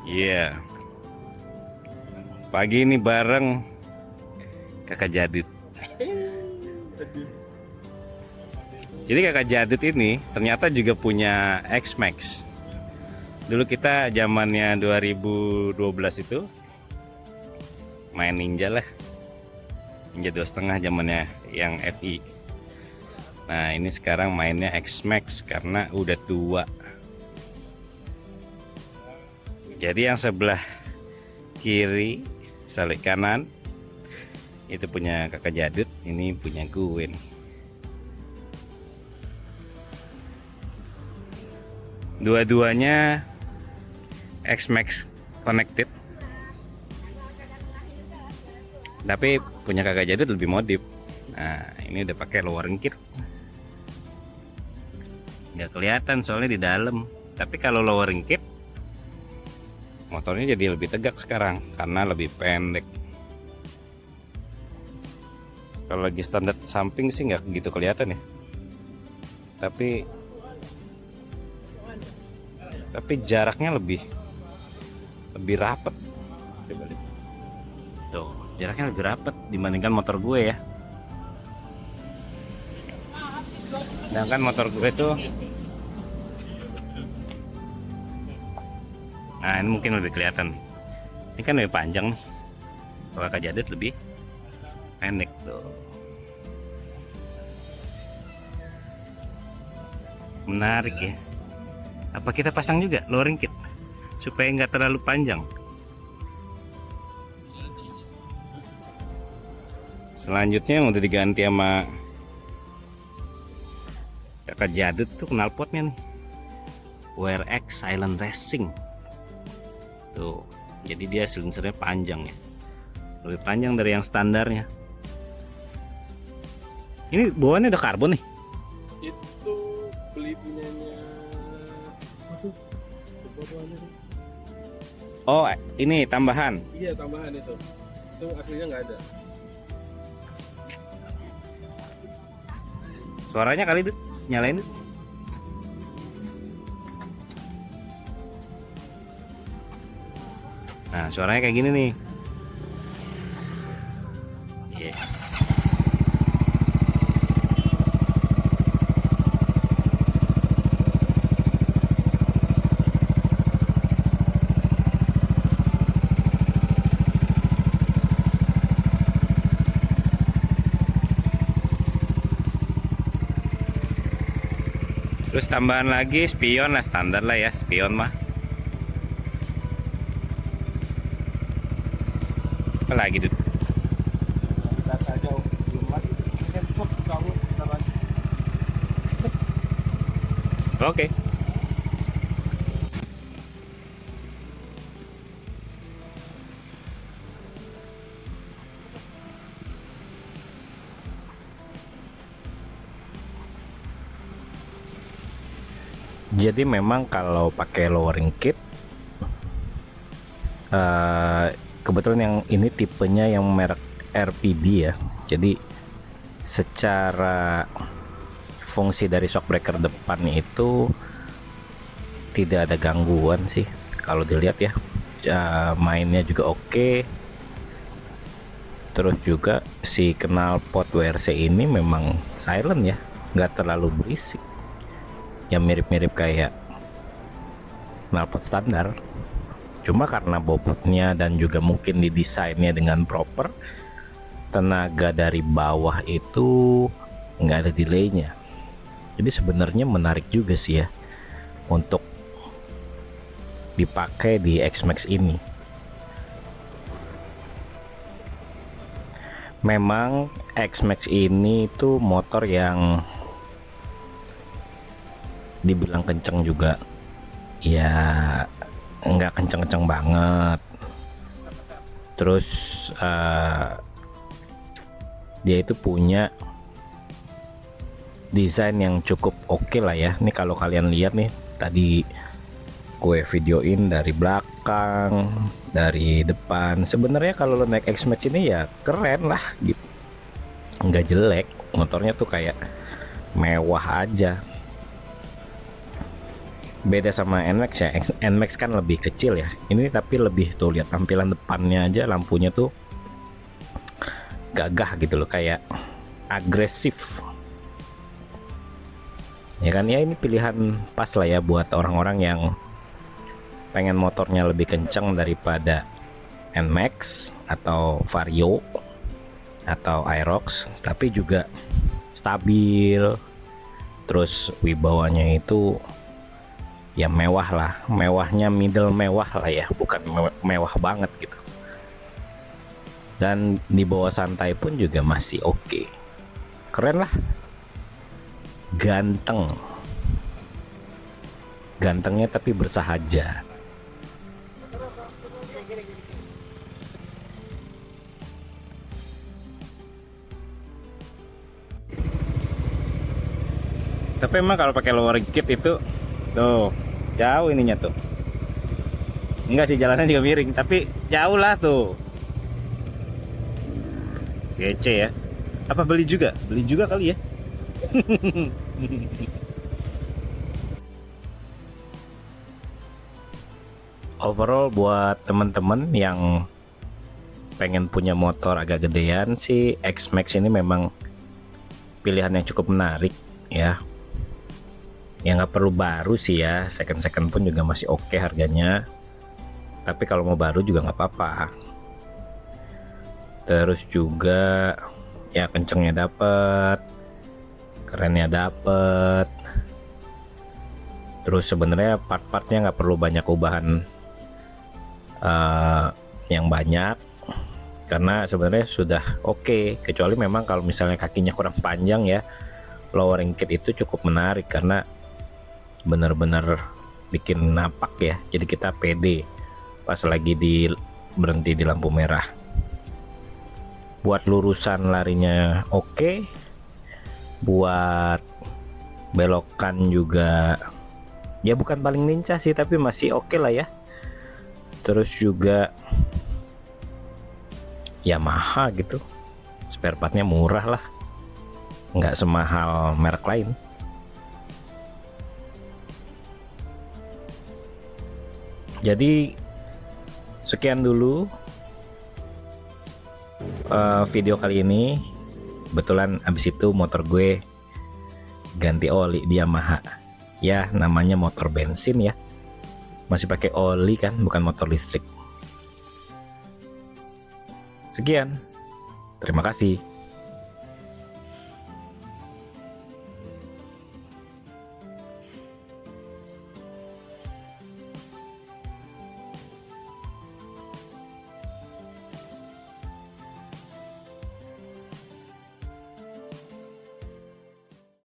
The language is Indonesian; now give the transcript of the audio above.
Iya, pagi ini bareng kakak Jadit. Jadi kakak Jadit ini ternyata juga punya X-Max. Dulu kita zamannya 2012 itu main Ninja lah, Ninja 2,5 zamannya yang FI. Nah ini sekarang mainnya X-Max karena udah tua. Jadi yang sebelah kiri, sebelah kanan itu punya kakak Jadit, ini punya gue nih. Dua-duanya X-Max connected, tapi punya kakak Jadit lebih modif. Nah ini udah pakai lowering kit, nggak kelihatan soalnya di dalam. Tapi kalau lowering kit motornya jadi lebih tegak sekarang karena lebih pendek. Kalau lagi standar samping sih nggak gitu kelihatan ya, tapi jaraknya lebih rapet. Coba lihat tuh, jaraknya lebih rapet dibandingkan motor gue ya. Sedangkan motor gue tuh, nah ini mungkin lebih kelihatan. Ini kan lebih panjang nih, kalau kakak Jadit lebih pendek tuh. Menarik ya. Apa kita pasang juga lowering kit supaya nggak terlalu panjang? Selanjutnya yang udah diganti sama kakak Jadit tuh knalpotnya nih, WRX Silent Racing tuh. Jadi dia silinsernya panjang ya, lebih panjang dari yang standarnya. Ini bawaannya udah karbon nih. Itu beli punyanya Oh ini tambahan. iya, tambahan itu aslinya nggak ada. Suaranya kali itu nyalain. Nah suaranya kayak gini nih. Yeah. Terus tambahan lagi spion lah, standar lah ya, spion mah. Apa lagi tuh? Kita saja belum lagi handshot kamu ntar. Oke. Jadi memang kalau pakai lowering kit, kebetulan yang ini tipenya yang merek RPD ya. Jadi secara fungsi dari shock breaker depan itu tidak ada gangguan sih kalau dilihat ya. Mainnya juga oke. Terus juga si knalpot WRC ini memang silent ya, nggak terlalu berisik. Yang mirip-mirip kayak knalpot standar. Cuma karena bobotnya dan juga mungkin didesainnya dengan proper, tenaga dari bawah itu nggak ada delaynya. Jadi sebenarnya menarik juga sih ya untuk dipakai di X-Max ini. Memang X-Max ini tuh motor yang dibilang kenceng juga ya, nggak kenceng-kenceng banget. Terus dia itu punya desain yang cukup oke lah ya. Nih kalau kalian lihat nih, tadi gue videoin dari belakang, dari depan. Sebenarnya kalau lo naik X-Max ini ya keren lah gitu, nggak jelek. Motornya tuh kayak mewah aja. Beda sama NMAX ya. NMAX kan lebih kecil ya. Ini tapi lebih, tuh lihat tampilan depannya aja, lampunya tuh gagah gitu loh, kayak agresif. Ya kan, ya ini pilihan pas lah ya buat orang-orang yang pengen motornya lebih kencang daripada NMAX atau Vario atau Aerox, tapi juga stabil, terus wibawanya itu ya mewah lah, mewahnya middle mewah lah ya, bukan mewah banget gitu. Dan di bawah santai pun juga masih oke. Keren lah, gantengnya tapi bersahaja. Tapi emang kalau pakai lowering kit itu tuh jauh ininya tuh. Enggak sih, jalannya juga miring, tapi jauh lah tuh. Kece ya. Apa beli juga? Beli juga kali ya. Overall buat teman-teman yang pengen punya motor agak gedean sih, X-Max ini memang pilihan yang cukup menarik ya. Ya nggak perlu baru sih ya, second pun juga masih oke harganya. Tapi kalau mau baru juga nggak apa-apa. Terus juga ya kencengnya dapet, kerennya dapet. Terus sebenarnya part-partnya nggak perlu banyak ubahan yang banyak, karena sebenarnya sudah oke. Kecuali memang kalau misalnya kakinya kurang panjang ya, lowering kit itu cukup menarik karena benar-benar bikin napak ya, jadi kita pede pas lagi berhenti di lampu merah. Buat lurusan larinya oke, buat belokan juga ya bukan paling lincah sih, tapi masih oke lah ya. Terus juga Yamaha gitu, spare partnya murah lah, nggak semahal merek lain. Jadi sekian dulu video kali ini. Kebetulan abis itu motor gue ganti oli di Yamaha. Ya namanya motor bensin ya, masih pakai oli kan, bukan motor listrik. Sekian, terima kasih.